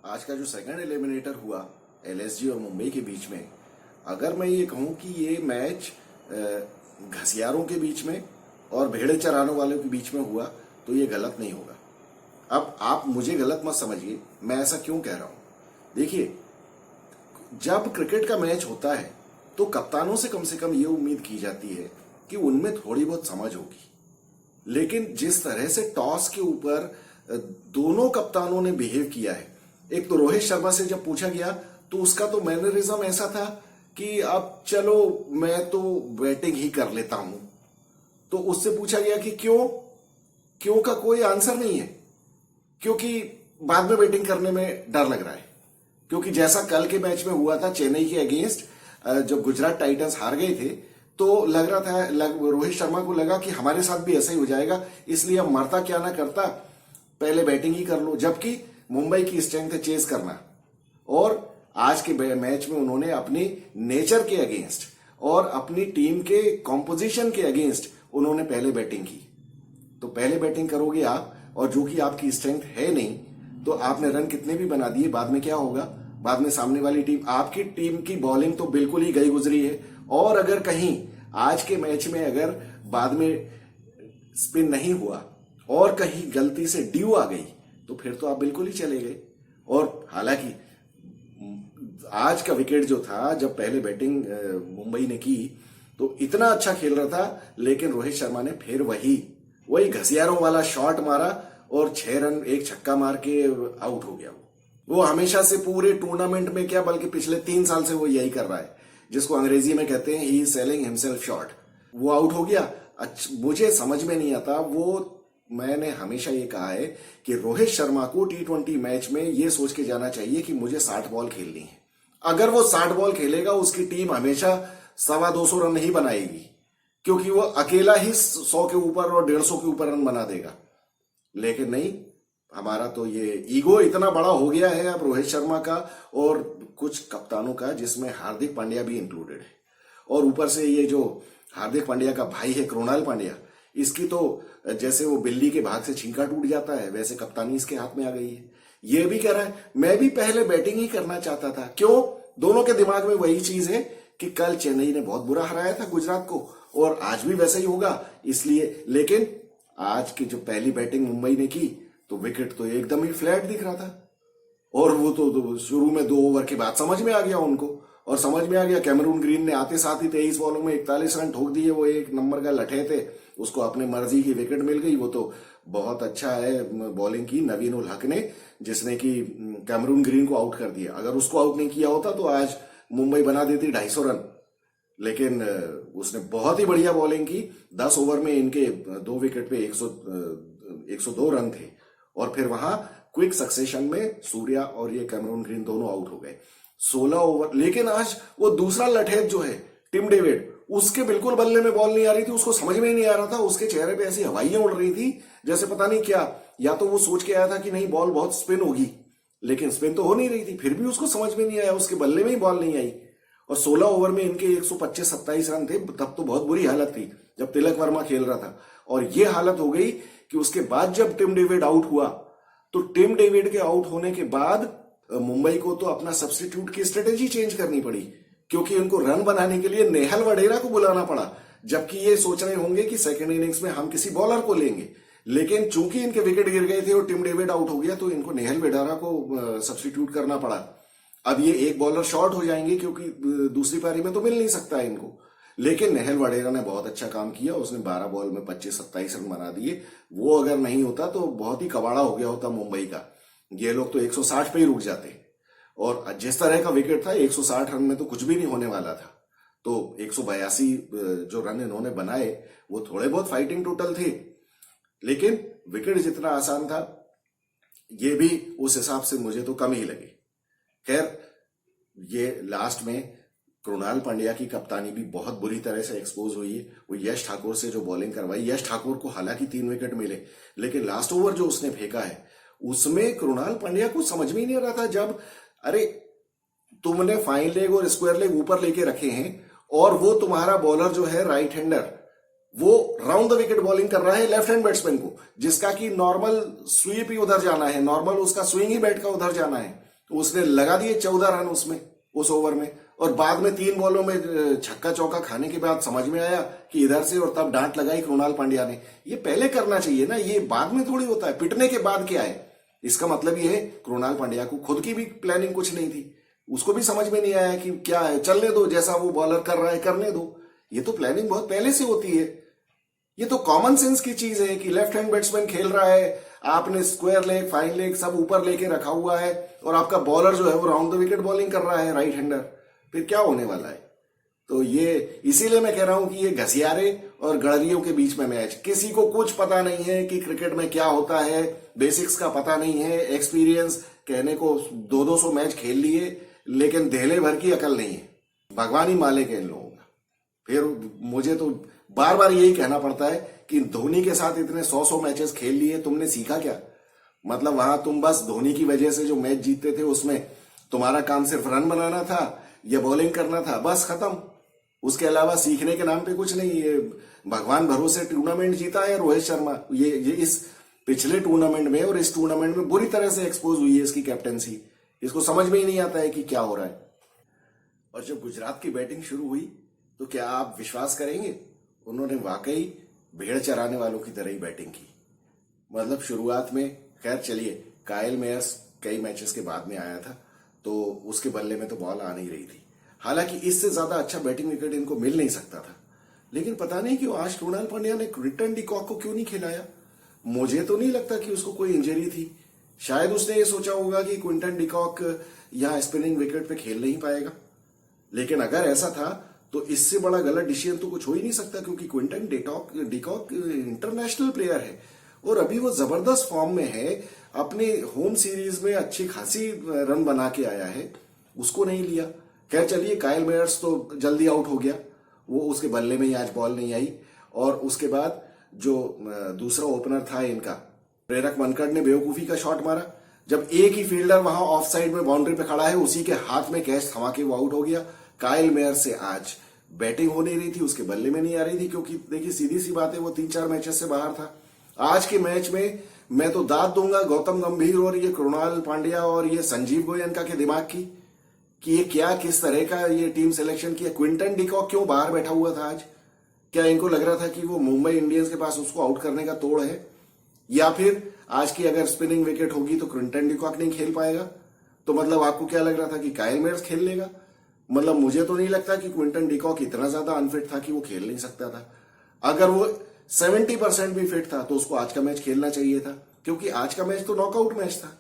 आज का जो सेकंड एलिमिनेटर हुआ एलएसजी और मुंबई के बीच में, अगर मैं ये कहूं कि ये मैच घसियारों के बीच में और भेड़े चराने वालों के बीच में हुआ तो ये गलत नहीं होगा। अब आप मुझे गलत मत समझिए, मैं ऐसा क्यों कह रहा हूं। देखिए, जब क्रिकेट का मैच होता है तो कप्तानों से कम ये उम्मीद की जाती है कि उनमें थोड़ी बहुत समझ होगी, लेकिन जिस तरह से टॉस के ऊपर दोनों कप्तानों ने बिहेव किया है, एक तो रोहित शर्मा से जब पूछा गया तो उसका तो मैनरिज्म ऐसा था कि अब चलो मैं तो बैटिंग ही कर लेता हूं। तो उससे पूछा गया कि क्यों का कोई आंसर नहीं है, क्योंकि बाद में बैटिंग करने में डर लग रहा है। क्योंकि जैसा कल के मैच में हुआ था चेन्नई के अगेंस्ट, जब गुजरात टाइटंस हार गए थे तो लग रहा था, रोहित शर्मा को लगा कि हमारे साथ भी ऐसा ही हो जाएगा, इसलिए अब मरता क्या ना करता, पहले बैटिंग ही कर लो। जबकि मुंबई की स्ट्रेंथ है चेस करना, और आज के मैच में उन्होंने अपनी नेचर के अगेंस्ट और अपनी टीम के कॉम्पोजिशन के अगेंस्ट उन्होंने पहले बैटिंग की। तो पहले बैटिंग करोगे आप, और जो कि आपकी स्ट्रेंथ है नहीं, तो आपने रन कितने भी बना दिए, बाद में क्या होगा, बाद में सामने वाली टीम, आपकी टीम की बॉलिंग तो बिल्कुल ही गई गुजरी है। और अगर कहीं आज के मैच में अगर बाद में स्पिन नहीं हुआ और कहीं गलती से ड्यू आ गई तो फिर तो आप बिल्कुल ही चले गए। और हालांकि आज का विकेट जो था, जब पहले बैटिंग मुंबई ने की तो इतना अच्छा खेल रहा था, लेकिन रोहित शर्मा ने फिर वही घसियारों वाला शॉट मारा और 6 रन 1 छक्का मार के आउट हो गया। वो हमेशा से पूरे टूर्नामेंट में क्या, बल्कि पिछले 3 साल से वो यही कर रहा है, जिसको अंग्रेजी में कहते हैं he is selling himself short. वो आउट हो गया। मुझे समझ में नहीं आता, मैंने हमेशा ये कहा है कि रोहित शर्मा को T20 मैच में ये सोच के जाना चाहिए कि मुझे 60 बॉल खेलनी है। अगर वो 60 बॉल खेलेगा, उसकी टीम हमेशा 250 रन नहीं बनाएगी, क्योंकि वो अकेला ही 100 के ऊपर और 150 के ऊपर रन बना देगा। लेकिन नहीं, हमारा तो ये ईगो इतना बड़ा हो गया है अब रोहित शर्मा का और कुछ कप्तानों का, जिसमें हार्दिक पांड्या भी इंक्लूडेड है। और ऊपर से ये जो हार्दिक पांड्या का भाई है कृणाल पांड्या, इसकी तो जैसे वो बिल्ली के भाग से छींका टूट जाता है, वैसे कप्तानी इसके हाथ में आ गई है। ये भी कह रहा है मैं भी पहले बैटिंग ही करना चाहता था। क्यों? दोनों के दिमाग में वही चीज है कि कल चेन्नई ने बहुत बुरा हराया था गुजरात को, और आज भी वैसा ही होगा, इसलिए। लेकिन आज की जो पहली बैटिंग मुंबई ने की तो विकेट तो एकदम ही फ्लैट दिख रहा था, और वो तो शुरू में 2 ओवर के बाद समझ में आ गया उनको, और समझ में आ गया। कैमरून ग्रीन ने आते साथ ही 23 बॉलों में 41 रन ठोक दिए। वो 1 नंबर का लठे थे, उसको अपने मर्जी की विकेट मिल गई। वो तो बहुत अच्छा है बॉलिंग की नवीन उल हक ने, जिसने कि कैमरून ग्रीन को आउट कर दिया। अगर उसको आउट नहीं किया होता तो आज मुंबई बना देती 250 रन, लेकिन उसने बहुत ही बढ़िया बॉलिंग की। 10 ओवर में इनके 2 विकेट पे 102 रन थे, और फिर वहां क्विक सक्सेशन में सूर्या और ये कैमरून ग्रीन दोनों आउट हो गए 16 ओवर। लेकिन आज वो दूसरा लठेत जो है टिम डेविड, उसके बिल्कुल बल्ले में बॉल नहीं आ रही थी, उसको समझ में ही नहीं आ रहा था। उसके चेहरे पे ऐसी हवाइयां उड़ रही थी जैसे पता नहीं क्या, या तो वो सोच के आया था कि नहीं बॉल बहुत स्पिन होगी, लेकिन स्पिन तो हो नहीं रही थी, फिर भी उसको समझ में नहीं आया, उसके बल्ले में ही बॉल नहीं आई। और 16 ओवर में इनके 125-27 रन थे। तब तो बहुत बुरी हालत थी जब तिलक वर्मा खेल रहा था, और ये हालत हो गई कि उसके बाद जब टिम डेविड आउट हुआ तो टिम डेविड के आउट होने के बाद मुंबई को तो अपना सब्स्टिट्यूट की स्ट्रेटेजी चेंज करनी पड़ी, क्योंकि उनको रन बनाने के लिए नेहल वडेरा को बुलाना पड़ा। जबकि ये सोच रहे होंगे कि सेकंड इनिंग्स में हम किसी बॉलर को लेंगे, लेकिन चूंकि इनके विकेट गिर गए थे और टिम डेविड आउट हो गया तो इनको नेहल वडेरा को सब्स्टिट्यूट करना पड़ा। अब ये 1 बॉलर शॉर्ट हो जाएंगे, क्योंकि दूसरी पारी में तो मिल नहीं सकता है इनको। लेकिन नेहल वडेरा ने बहुत अच्छा काम किया, उसने 12 बॉल में 25-27 रन बना दिए। वो अगर नहीं होता तो बहुत ही कबाड़ा हो गया होता मुंबई का। ये लोग तो 160 पे ही रुक जाते, और जिस तरह का विकेट था 160 रन में तो कुछ भी नहीं होने वाला था। तो 182 जो रन इन्होंने बनाए वो थोड़े बहुत फाइटिंग टोटल थे, लेकिन विकेट जितना आसान था ये भी उस हिसाब से मुझे तो कम ही लगे। खैर, ये लास्ट में कृणाल पांड्या की कप्तानी भी बहुत बुरी तरह से एक्सपोज हुई है। वो यश ठाकुर से जो बॉलिंग करवाई, यश ठाकुर को हालांकि 3 विकेट मिले, लेकिन लास्ट ओवर जो उसने फेंका है उसमें कृणाल पांड्या को समझ में ही नहीं आ रहा था। जब अरे तुमने फाइन लेग और स्क्वायर लेग ऊपर लेके रखे हैं, और वो तुम्हारा बॉलर जो है राइट हैंडर, वो राउंड द विकेट बॉलिंग कर रहा है लेफ्ट हैंड बैट्समैन को, जिसका कि नॉर्मल स्वीप ही उधर जाना है, नॉर्मल उसका स्विंग ही बैट का उधर जाना है, तो उसने लगा दिए 14 रन उसमें, उस ओवर में, और बाद में 3 बॉलों में छक्का चौका खाने के बाद समझ में आया कि इधर से, और तब डांट लगाई कृणाल पांड्या ने। ये पहले करना चाहिए ना, ये बाद में थोड़ी होता है। पिटने के बाद क्या है, इसका मतलब ये है कृणाल पांड्या को खुद की भी प्लानिंग कुछ नहीं थी, उसको भी समझ में नहीं आया कि क्या है, चलने दो, जैसा वो बॉलर कर रहा है करने दो। ये तो प्लानिंग बहुत पहले से होती है। ये तो कॉमन सेंस की चीज है कि लेफ्ट हैंड बैट्समैन खेल रहा है, आपने स्क्वायर लेग, फाइन लेग सब ऊपर लेके रखा हुआ है, और आपका बॉलर जो है वो राउंड द विकेट बॉलिंग कर रहा है, राइट हैंडर, फिर क्या होने वाला है। तो ये इसीलिए मैं कह रहा हूं कि ये घसियारे और गड़रियों के बीच में मैच, किसी को कुछ पता नहीं है कि क्रिकेट में क्या होता है, बेसिक्स का पता नहीं है, एक्सपीरियंस कहने को 200 मैच खेल लिए लेकिन धेले भर की अकल नहीं है। भगवान ही मालिक है इन लोगों का। फिर मुझे तो बार बार यही कहना पड़ता है कि धोनी के साथ इतने 100 मैचेस खेल लिए, तुमने सीखा क्या? मतलब वहां तुम बस धोनी की वजह से जो मैच जीतते थे उसमें तुम्हारा काम सिर्फ रन बनाना था या बॉलिंग करना था, बस खत्म। उसके अलावा सीखने के नाम पे कुछ नहीं। ये भगवान भरोसे टूर्नामेंट जीता है रोहित शर्मा, ये इस पिछले टूर्नामेंट में और इस टूर्नामेंट में बुरी तरह से एक्सपोज हुई है इसकी कैप्टेंसी। इसको समझ में ही नहीं आता है कि क्या हो रहा है। और जब गुजरात की बैटिंग शुरू हुई तो क्या आप विश्वास करेंगे, उन्होंने वाकई भेड़ चराने वालों की तरह ही बैटिंग की। मतलब शुरुआत में, खैर चलिए, कायल मेयर्स कई मैचेस के बाद में आया था तो उसके बल्ले में तो बॉल आ नहीं रही थी, हालांकि इससे ज्यादा अच्छा बैटिंग विकेट इनको मिल नहीं सकता था। लेकिन पता नहीं क्यों आज कृणाल पांड्या ने क्विंटन डिकॉक को क्यों नहीं खिलाया। मुझे तो नहीं लगता कि उसको कोई इंजरी थी, शायद उसने ये सोचा होगा कि क्विंटन डिकॉक यहाँ स्पिनिंग विकेट पे खेल नहीं पाएगा। लेकिन अगर ऐसा था तो इससे बड़ा गलत डिसीजन तो कुछ हो ही नहीं सकता, क्योंकि क्विंटन डिकॉक इंटरनेशनल प्लेयर है और अभी वो जबरदस्त फॉर्म में है, अपने होम सीरीज में अच्छी खासी रन बना के आया है, उसको नहीं लिया। खैर चलिए, कायल मेयर्स तो जल्दी आउट हो गया, वो उसके बल्ले में ही आज बॉल नहीं आई। और उसके बाद जो दूसरा ओपनर था इनका, प्रेरक मनकड़ ने बेवकूफी का शॉट मारा। जब एक ही फील्डर वहां ऑफ साइड में बाउंड्री पे खड़ा है, उसी के हाथ में कैच थमा के वो आउट हो गया। कायल मेयर से आज बैटिंग हो नहीं रही थी, उसके बल्ले में नहीं आ रही थी, क्योंकि देखिए सीधी सी बात है, वो 3-4 मैचेस से बाहर था। आज के मैच में मैं तो दाद दूंगा गौतम गंभीर और ये कृणाल पांड्या और ये संजीव गोयनका के दिमाग की, कि ये क्या, किस तरह का ये टीम सिलेक्शन किया। क्विंटन डिकॉक क्यों बाहर बैठा हुआ था आज? क्या इनको लग रहा था कि वो मुंबई इंडियंस के पास उसको आउट करने का तोड़ है? या फिर आज की अगर स्पिनिंग विकेट होगी तो क्विंटन डिकॉक नहीं खेल पाएगा, तो मतलब आपको क्या लग रहा था कि कायल मेयर्स खेल लेगा? मतलब मुझे तो नहीं लगता कि क्विंटन डिकॉक इतना ज्यादा अनफिट था कि वो खेल नहीं सकता था। अगर वो 70% भी फिट था तो उसको आज का मैच खेलना चाहिए था, क्योंकि आज का मैच तो नॉकआउट मैच था।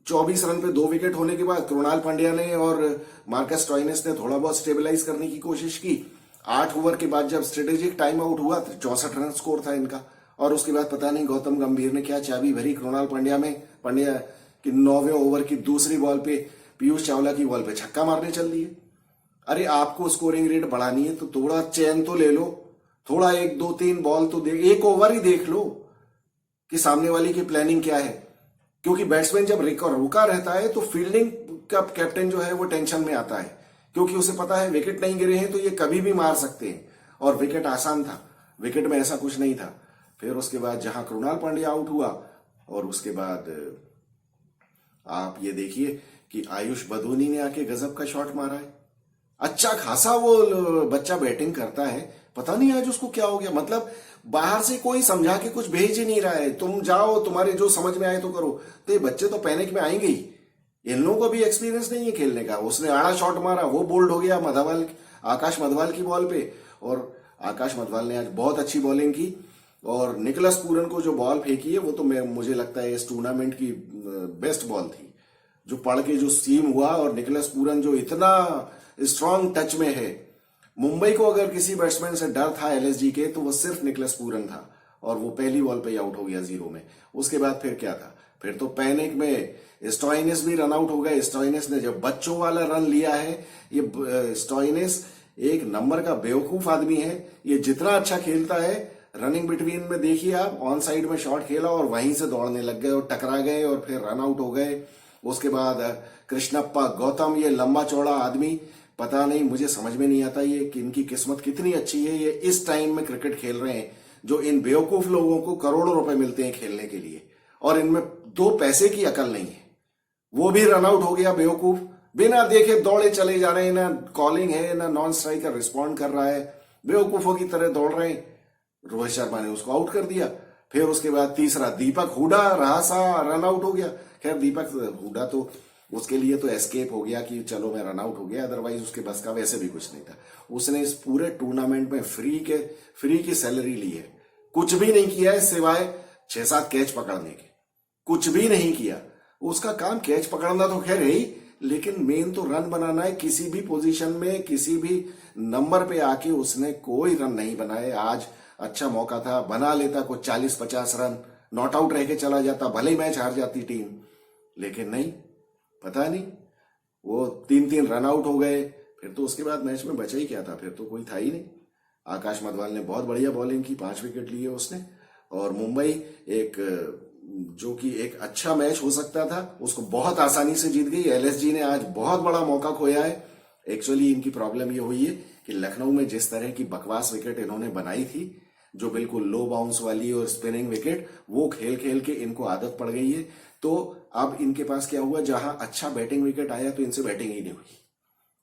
24 रन पे 2 विकेट होने के बाद कृणाल पांड्या ने और मार्कस स्टोइनिस ने थोड़ा बहुत स्टेबलाइज करने की कोशिश की। 8 ओवर के बाद जब स्ट्रेटेजिक टाइम आउट हुआ तो 64 रन स्कोर था इनका, और उसके बाद पता नहीं गौतम गंभीर ने क्या चाबी भरी कृणाल पांड्या में। पांड्या की 9वें ओवर की दूसरी बॉल पे पीयूष चावला की बॉल पे छक्का मारने चल दिए। अरे आपको स्कोरिंग रेट बढ़ानी है तो थोड़ा चैन तो ले लो, थोड़ा 1, 2, 3 बॉल तो एक ओवर ही देख लो कि सामने वाली की प्लानिंग क्या है। क्योंकि बैट्समैन जब रुका रहता है तो फील्डिंग का कैप्टन जो है वो टेंशन में आता है, क्योंकि उसे पता है विकेट नहीं गिरे हैं तो ये कभी भी मार सकते हैं, और विकेट आसान था, विकेट में ऐसा कुछ नहीं था। फिर उसके बाद जहां कृणाल पांड्या आउट हुआ, और उसके बाद आप ये देखिए कि आयुष बदोनी ने आके गजब का शॉट मारा है। अच्छा खासा वो बच्चा बैटिंग करता है, पता नहीं आज उसको क्या हो गया। मतलब बाहर से कोई समझा के कुछ भेज ही नहीं रहा है, तुम जाओ तुम्हारे जो समझ में आए तो करो। तो ये बच्चे तो पैनिक में आएंगे ही, इन लोगों को भी एक्सपीरियंस नहीं है खेलने का। उसने आड़ा शॉट मारा, वो बोल्ड हो गया आकाश मधवाल की बॉल पे, और आकाश मधवाल ने आज बहुत अच्छी बॉलिंग की। और निकोलस पूरन को जो बॉल फेंकी है वो तो मुझे लगता है इस टूर्नामेंट की बेस्ट बॉल थी, जो पढ़ के जो सीम हुआ। और निकोलस पूरन जो इतना स्ट्रांग टच में है, मुंबई को अगर किसी बैट्समैन से डर था एलएसजी के तो वो सिर्फ निकोलस पूरन था, और वो पहली बॉल पे ही आउट हो गया 0 में। उसके बाद फिर क्या था, फिर तो पैनिक में स्टोइनिस भी रन आउट हो गए। स्टोइनिस ने जब बच्चों वाला रन लिया है, ये स्टोइनिस एक नंबर का बेवकूफ आदमी है। ये जितना अच्छा खेलता है, रनिंग बिटवीन में देखिए आप, ऑन साइड में शॉट खेला और वहीं से दौड़ने लग गए और टकरा गए और फिर रन आउट हो गए। उसके बाद कृष्णप्पा गौतम, ये लंबा चौड़ा आदमी, पता नहीं, मुझे समझ में नहीं आता ये कि इनकी किस्मत कितनी अच्छी है, ये इस टाइम में क्रिकेट खेल रहे हैं जो इन बेवकूफ लोगों को करोड़ों रुपए मिलते हैं खेलने के लिए, और इनमें 2 पैसे की अकल नहीं है। वो भी रन आउट हो गया बेवकूफ, बिना देखे दौड़े चले जा रहे हैं, ना कॉलिंग है ना नॉन स्ट्राइकर रिस्पॉन्ड कर रहा है, बेवकूफों की तरह दौड़ रहे हैं। रोहित शर्मा ने उसको आउट कर दिया। फिर उसके बाद तीसरा दीपक हुडा रहा सा, रन आउट हो गया। खैर दीपक हुडा तो उसके लिए तो एस्केप हो गया कि चलो मैं रन आउट हो गया, अदरवाइज उसके बस का वैसे भी कुछ नहीं था। उसने इस पूरे टूर्नामेंट में फ्री की सैलरी ली है, कुछ भी नहीं किया है सिवाय 6-7 कैच पकड़ने के, कुछ भी नहीं किया। उसका काम कैच पकड़ना तो खैर है ही, लेकिन मेन तो रन बनाना है। किसी भी पोजीशन में किसी भी नंबर पे आके उसने कोई रन नहीं बनाए। आज अच्छा मौका था, बना लेता कुछ 40-50 रन, नॉट आउट रह के चला जाता, भले ही मैच हार जाती टीम, लेकिन नहीं, पता नहीं वो 3-3 रन आउट हो गए। फिर तो उसके बाद मैच में बचा ही क्या था, फिर तो कोई था ही नहीं। आकाश मधवाल ने बहुत बढ़िया बॉलिंग की, 5 विकेट लिए उसने। और मुंबई एक जो कि एक अच्छा मैच हो सकता था उसको बहुत आसानी से जीत गई। एलएसजी ने आज बहुत बड़ा मौका खोया है। एक्चुअली इनकी प्रॉब्लम ये हुई है कि लखनऊ में जिस तरह की बकवास विकेट इन्होंने बनाई थी, जो बिल्कुल लो बाउंस वाली और स्पिनिंग विकेट, वो खेल खेल के इनको आदत पड़ गई है। तो अब इनके पास क्या हुआ, जहां अच्छा बैटिंग विकेट आया तो इनसे बैटिंग ही नहीं हुई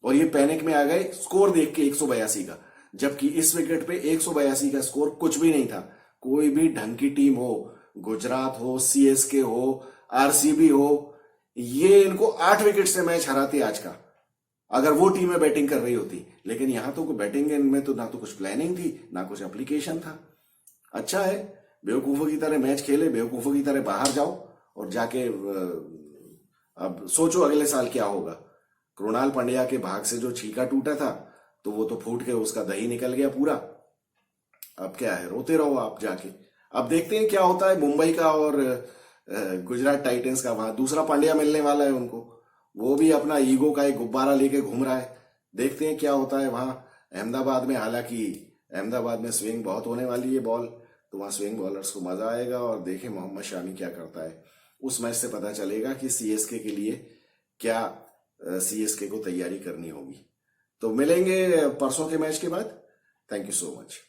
और ये पैनिक में आ गए स्कोर देख के 182 का, जबकि इस विकेट पे 182 का स्कोर कुछ भी नहीं था। कोई भी ढंग की टीम हो, गुजरात हो, सीएसके हो, आरसीबी हो, ये इनको 8 विकेट से मैच हराती आज का, अगर वो टीमें बैटिंग कर रही होती। लेकिन यहां तो बैटिंग में तो ना तो कुछ प्लानिंग थी ना कुछ एप्लीकेशन था। अच्छा है, बेवकूफों की तरह मैच खेले, बेवकूफों की तरह बाहर जाओ और जाके अब सोचो अगले साल क्या होगा। कृणाल पांड्या के भाग से जो छीका टूटा था तो वो तो फूट के उसका दही निकल गया पूरा। अब क्या है, रोते रहो आप जाके। अब देखते हैं क्या होता है मुंबई का और गुजरात टाइटंस का। वहां दूसरा पांड्या मिलने वाला है उनको, वो भी अपना ईगो का एक गुब्बारा लेके घूम रहा है। देखते हैं क्या होता है वहां अहमदाबाद में। हालांकि अहमदाबाद में स्विंग बहुत होने वाली है बॉल, तो वहां स्विंग बॉलर्स को मजा आएगा। और देखें मोहम्मद शामी क्या करता है, उस मैच से पता चलेगा कि सीएसके के लिए क्या सीएसके को तैयारी करनी होगी। तो मिलेंगे परसों के मैच के बाद। Thank you so much.